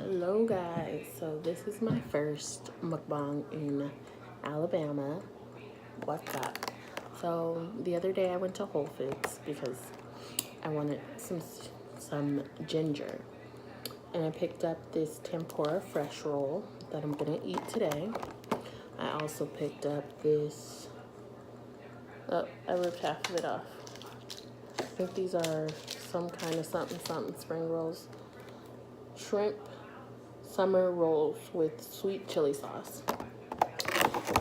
Hello guys, so this is my first mukbang in Alabama. What's up? So the other day I went to Whole Foods because I wanted some ginger, and I picked up this tempura fresh roll that I'm gonna eat today. I also picked up this, oh, I ripped half of it off. I think these are some kind of something spring rolls. Shrimp summer rolls with sweet chili sauce.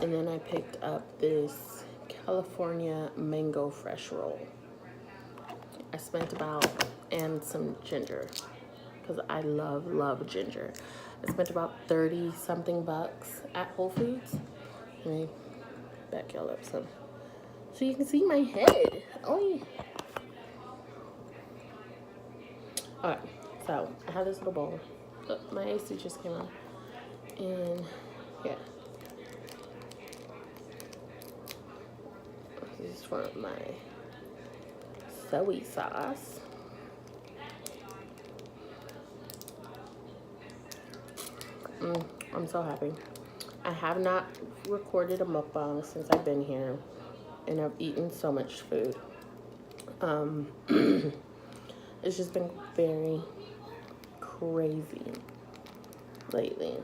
And then I picked up this California mango fresh roll. I spent and some ginger, because I love ginger. I spent about 30 something bucks at Whole Foods. Let me back y'all up some so you can see my head. Oh, alright, so I have this little bowl. Oh, my AC just came on. And yeah, this is for my soy sauce. I'm so happy. I have not recorded a mukbang since I've been here, and I've eaten so much food. It's just been very crazy lately.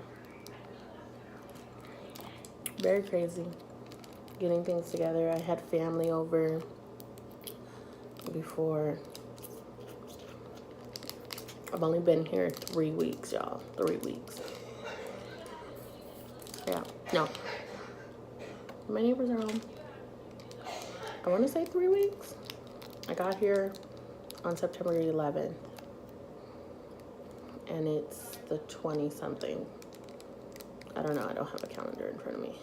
Very crazy getting things together. I had family over before. I've only been here 3 weeks, y'all. 3 weeks. Yeah, no. My neighbors are home. I want to say 3 weeks. I got here on September 11th. And it's the 20-something. I don't know. I don't have a calendar in front of me.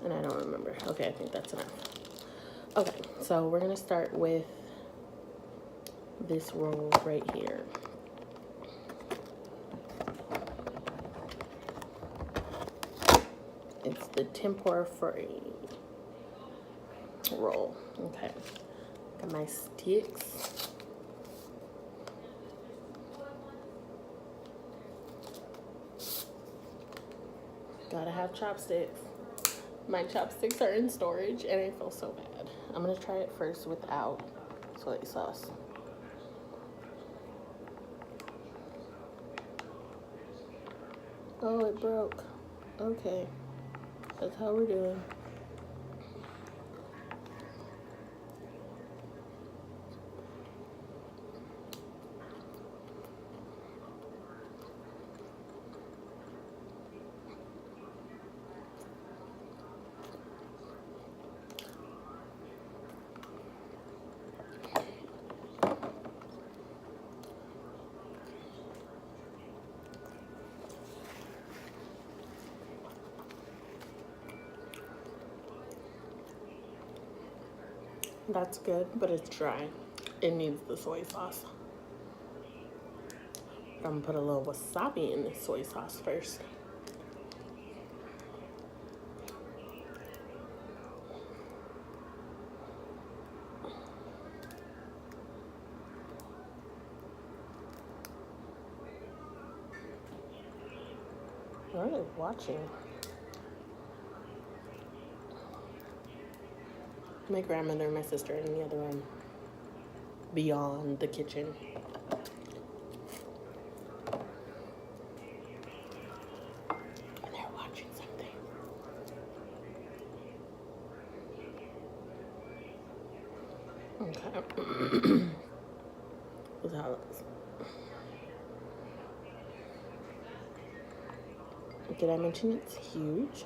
And I don't remember. Okay, I think that's enough. Okay, so we're going to start with this roll right here. It's the tempura free roll. Okay. Got my sticks. Gotta have chopsticks. My chopsticks are in storage and I feel so bad. I'm gonna try it first without soy sauce. Oh, it broke. Okay. That's how we're doing. That's good, but it's dry. It needs the soy sauce. I'm gonna put a little wasabi in this soy sauce first. What are they watching? My grandmother and my sister in the other room, beyond the kitchen. And they're watching something. Okay. That's how it looks. Did I mention it's huge?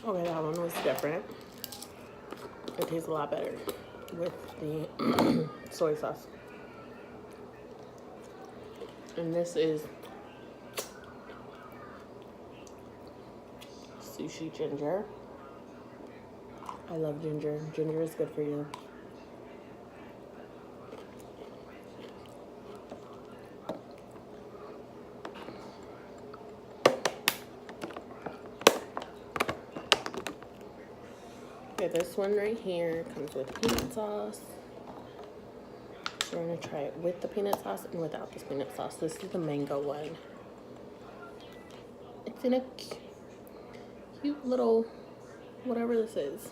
Okay, that one was different. It tastes a lot better with the soy sauce. And this is sushi ginger. I love ginger. Ginger is good for you. Okay, this one right here comes with peanut sauce. So we're gonna try it with the peanut sauce and without this peanut sauce. This is the mango one. It's in a cute little, whatever this is.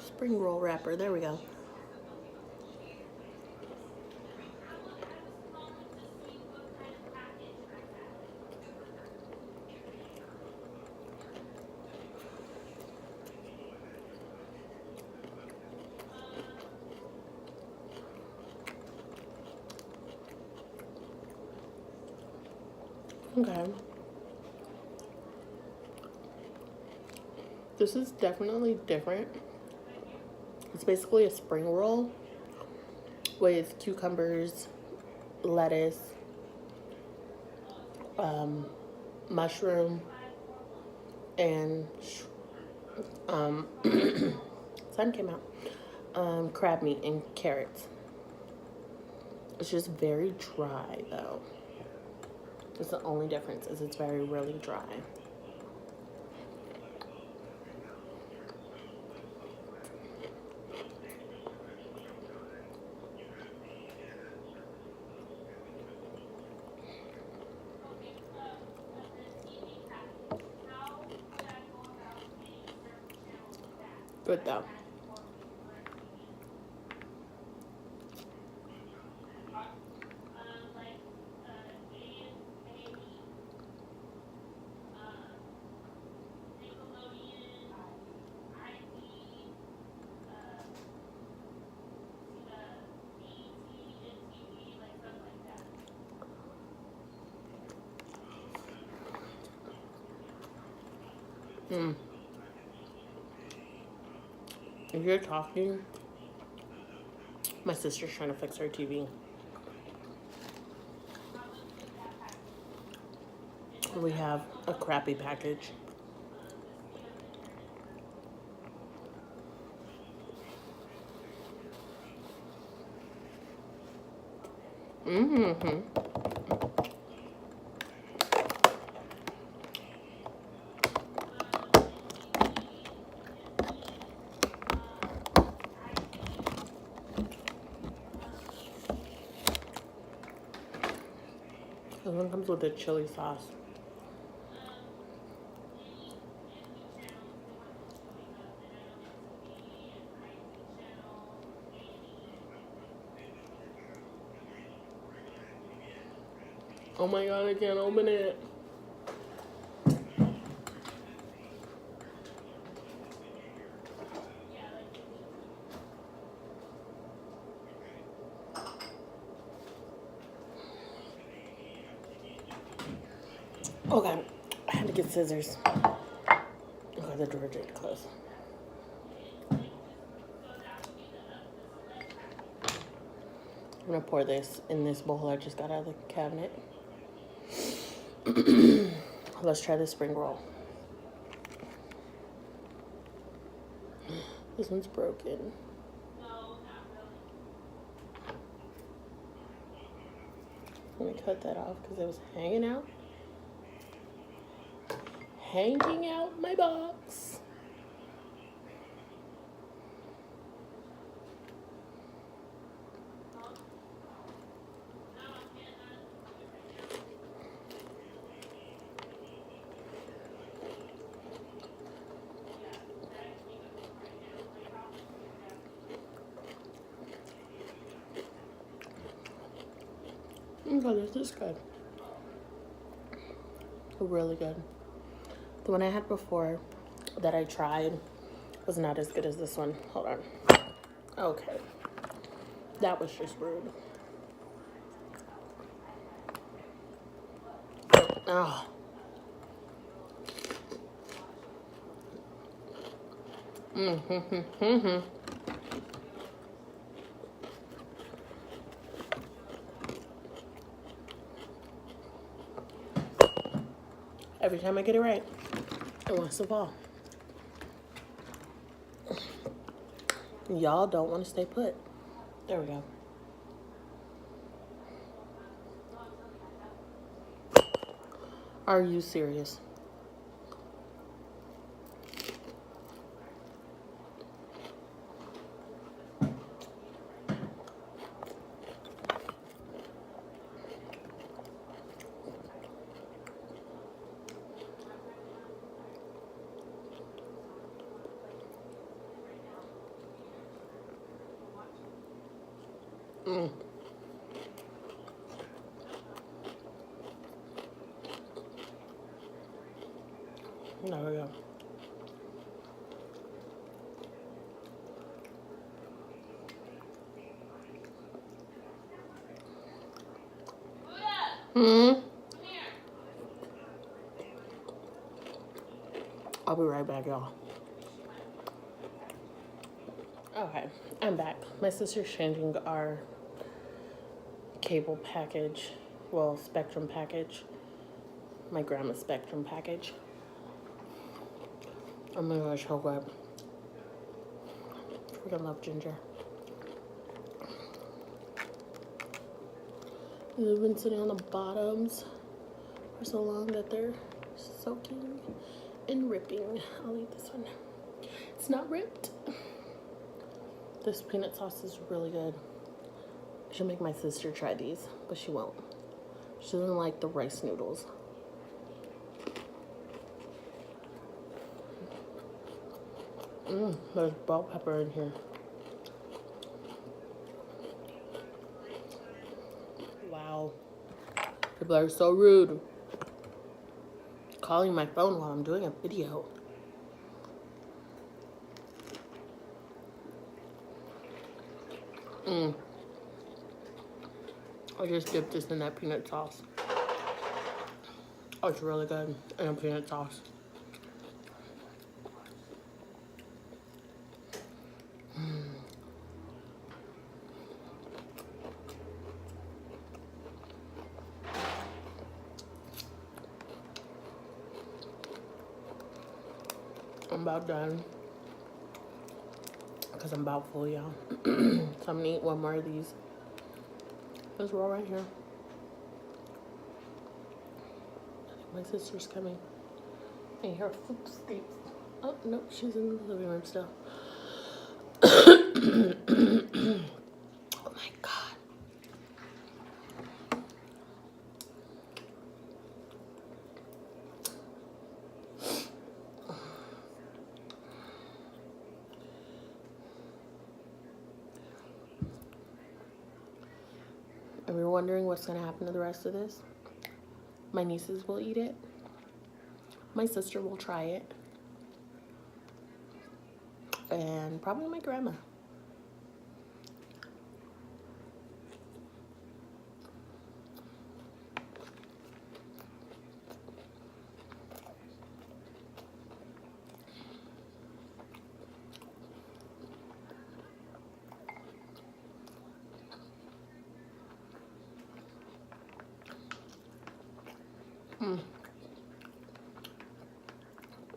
Spring roll wrapper, there we go. Okay. This is definitely different. It's basically a spring roll with cucumbers, lettuce, mushroom, and sun came out. Crab meat and carrots. It's just very dry though. It's the only difference is it's really dry. Good though. If you're talking, my sister's trying to fix her TV. We have a crappy package. This one comes with a chili sauce. Oh my god, I can't open it. Okay, I had to get scissors. Okay, the door did close. I'm gonna pour this in this bowl I just got out of the cabinet. Let's try the spring roll. This one's broken. Let me cut that off because it was hanging out. Hanging out my box. Okay, this is good. Really good. The one I had before that I tried was not as good as this one. Hold on. Okay. That was just rude. Oh. Every time I get it right, it wants to fall. Y'all don't want to stay put. There we go. Are you serious? There we go. I'll be right back, y'all. Okay, I'm back. My sister's changing our cable package, well, Spectrum package. My grandma's Spectrum package. Oh my gosh, so good. Freaking love ginger. They've been sitting on the bottoms for so long that they're soaking and ripping. I'll eat this one. It's not ripped. This peanut sauce is really good. I should make my sister try these, but she won't. She doesn't like the rice noodles. There's bell pepper in here. Wow. People are so rude. Calling my phone while I'm doing a video. I just dipped this in that peanut sauce. Oh, it's really good in a peanut sauce. I'm about done because I'm about full, y'all. So I'm gonna eat one more of these. This roll right here. My sister's coming. I hear footsteps. Oh no, she's in the living room still. Oh my god. And we're wondering what's gonna happen to the rest of this. My nieces will eat it. My sister will try it. And probably my grandma.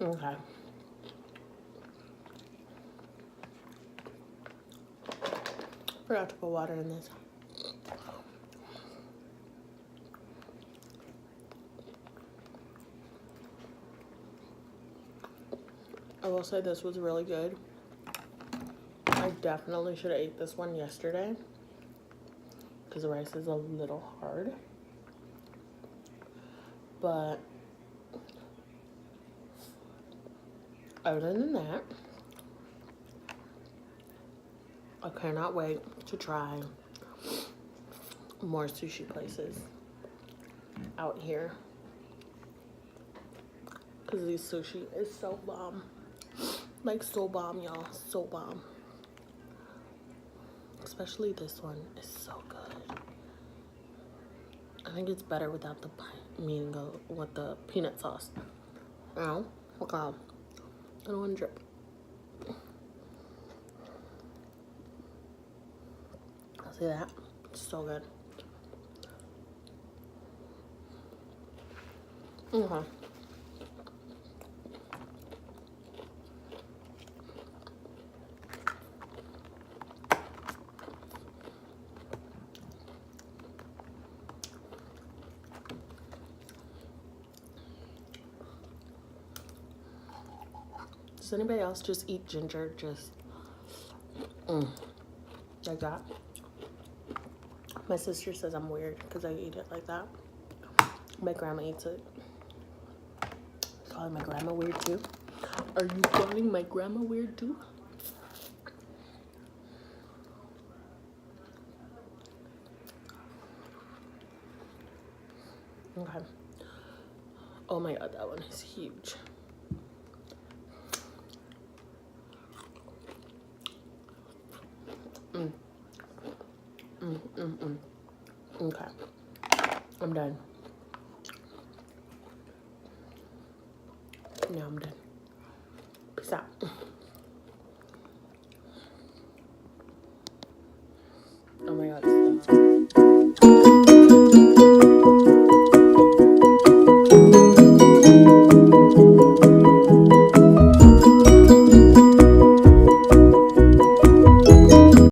Okay. Forgot to put water in this. I will say this was really good. I definitely should have ate this one yesterday because the rice is a little hard. But other than that, I cannot wait to try more sushi places out here because this sushi is so bomb. Like, so bomb, y'all. So bomb. Especially this one is so good. I think it's better without the mango with the peanut sauce. Ow. Oh god. I don't want to drip. See that? It's so good. Okay. Does anybody else just eat ginger just like that? My sister says I'm weird because I eat it like that. My grandma eats it. Calling my grandma weird too? Are you calling my grandma weird too? Okay. Oh my god, that one is huge. Okay. I'm done. Now I'm done. Peace out. Oh my god.